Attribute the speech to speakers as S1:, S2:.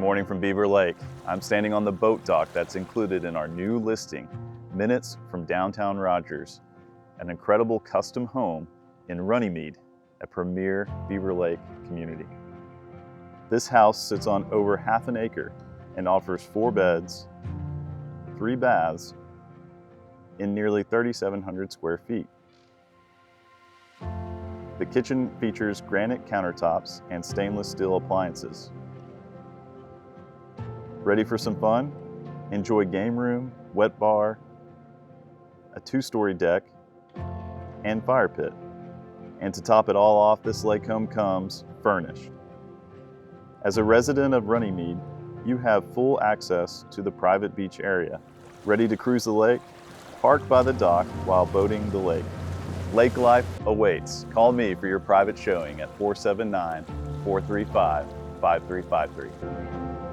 S1: morning from Beaver Lake. I'm standing on the boat dock that's included in our new listing, minutes from downtown Rogers, an incredible custom home in Runnymede, a premier Beaver Lake community. This house sits on over half an acre and offers 4 beds, 3 baths, in nearly 3,700 square feet. The kitchen features granite countertops and stainless steel appliances. Ready for some fun? Enjoy game room, wet bar, a 2-story deck, and fire pit. And to top it all off, this lake home comes furnished. As a resident of Runnymede, you have full access to the private beach area. Ready to cruise the lake? Park by the dock while boating the lake. Lake life awaits. Call me for your private showing at 479-435-5353.